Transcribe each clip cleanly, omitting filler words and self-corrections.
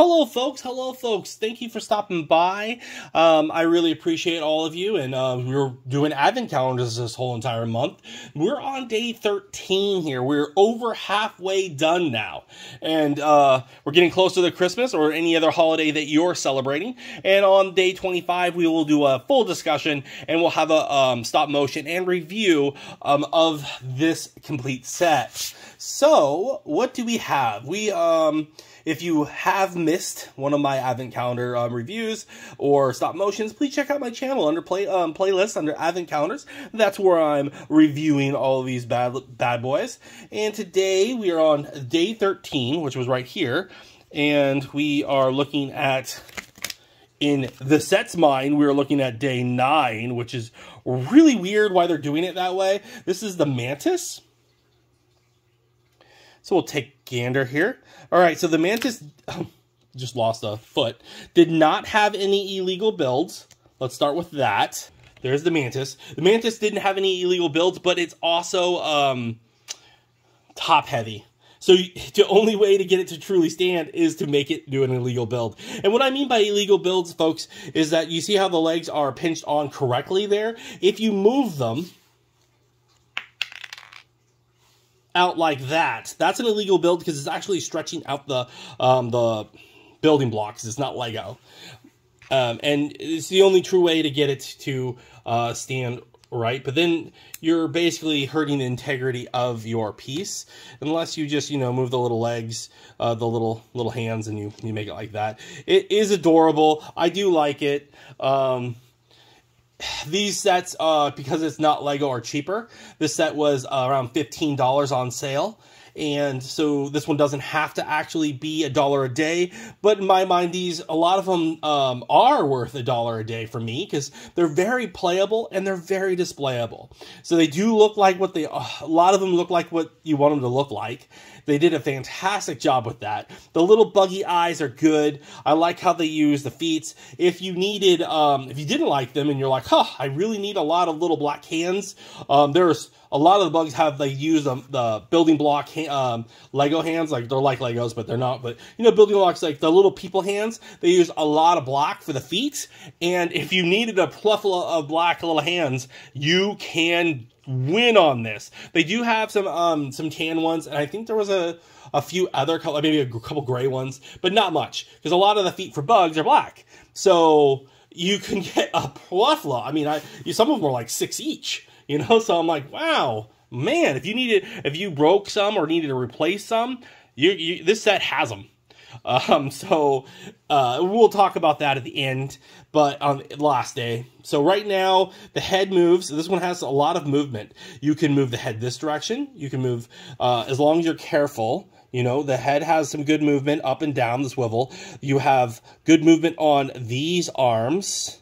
Hello, folks. Hello, folks. Thank you for stopping by. I really appreciate all of you. And we're doing advent calendars this whole entire month. We're on day 13 here. We're over halfway done now. And we're getting closer to Christmas or any other holiday that you're celebrating. And on day 25, we will do a full discussion and we'll have a stop motion and review of this complete set. So, what do we have? If you have missed one of my advent calendar reviews or stop motions, please check out my channel under playlist under advent calendars. That's where I'm reviewing all of these bad boys. And today we are on day 13, which was right here, and we are looking at, in the set's mind, we are looking at day 9, which is really weird why they're doing it that way. This is the Mantis. So we'll take a gander here. All right, so the Mantis, just lost a foot, did not have any illegal builds. Let's start with that. There's the Mantis. The Mantis didn't have any illegal builds, but it's also top heavy. So the only way to get it to truly stand is to make it do an illegal build. And what I mean by illegal builds, folks, is that you see how the legs are pinched on correctly there? If you move them out like that, that's an illegal build because it's actually stretching out the building blocks. It's not Lego. And it's the only true way to get it to stand right. But then you're basically hurting the integrity of your piece unless you just, move the little legs, the little hands, and you make it like that. It is adorable. I do like it. These sets, because it's not Lego, are cheaper. This set was around $15 on sale. And so this one doesn't have to actually be $1 a day. But in my mind, a lot of them are worth $1 a day for me because they're very playable and they're very displayable. So they do look like a lot of them look like what you want them to look like. They did a fantastic job with that. The little buggy eyes are good. I like how they use the feet. If you needed, if you didn't like them and you're like, I really need a lot of little black hands, there's a lot of the bugs they use the building block Lego hands. Like, they're like Legos, but they're not. But, building blocks, like the little people hands, they use a lot of black for the feet. And if you needed a plethora of black little hands, you can win on this. They do have some tan ones, and I think there was a few other color, maybe a couple gray ones, but not much, because a lot of the feet for bugs are black. So you can get a plethora. I mean, some of them are like 6 each. So I'm like, wow, man, if you broke some or needed to replace some, this set has them. We'll talk about that at the end, but on the last day. So right now, the head moves. This one has a lot of movement. You can move the head this direction. You can move, as long as you're careful. The head has some good movement up and down the swivel. You have good movement on these arms.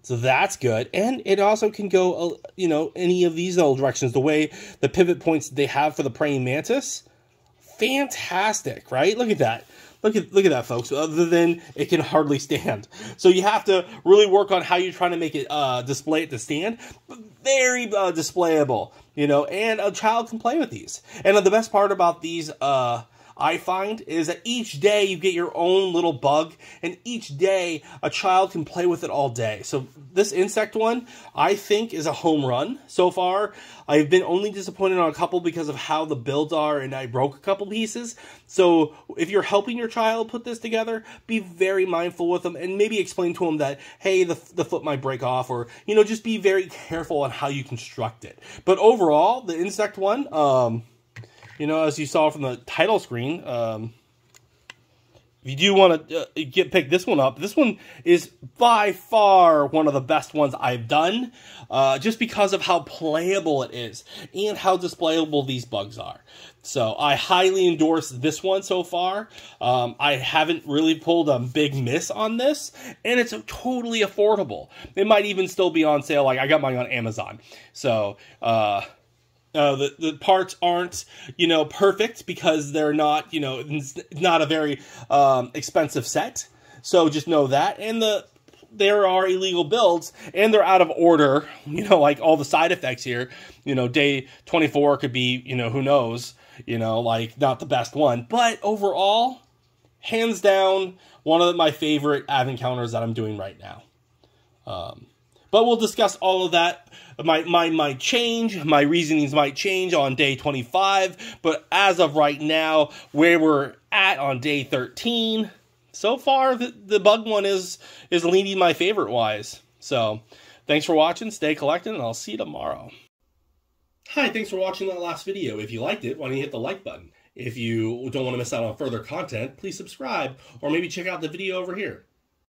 So that's good. And it also can go, any of these little directions. The way the pivot points they have for the praying mantis, fantastic, right? Look at that. Look at that, folks. Other than it can hardly stand. So you have to really work on how you're trying to make it display it to stand. But very displayable, and a child can play with these. And the best part about these I find is that each day you get your own little bug, and each day a child can play with it all day. So this insect one, I think, is a home run so far. I've been only disappointed on a couple because of how the builds are, and I broke a couple pieces. So if you're helping your child put this together, be very mindful with them, and maybe explain to them that, hey, the foot might break off, or, just be very careful on how you construct it. But overall, the insect one, as you saw from the title screen, if you do want to pick this one up, this one is by far one of the best ones I've done, just because of how playable it is and how displayable these bugs are. So I highly endorse this one so far. I haven't really pulled a big miss on this, and it's totally affordable. It might even still be on sale. Like, I got mine on Amazon. So, the parts aren't, perfect because they're not, it's not a very expensive set. So just know that. And there are illegal builds, and they're out of order, like all the side effects here. Day 24 could be, who knows, like not the best one. But overall, hands down, one of my favorite Av encounters that I'm doing right now. But we'll discuss all of that. Might change, my reasonings might change on day 25, but as of right now, where we're at on day 13, so far the bug one is leaning my favorite wise. So thanks for watching, stay collecting, and I'll see you tomorrow. Hi, thanks for watching that last video. If you liked it, why don't you hit the like button? If you don't want to miss out on further content, please subscribe, or maybe check out the video over here.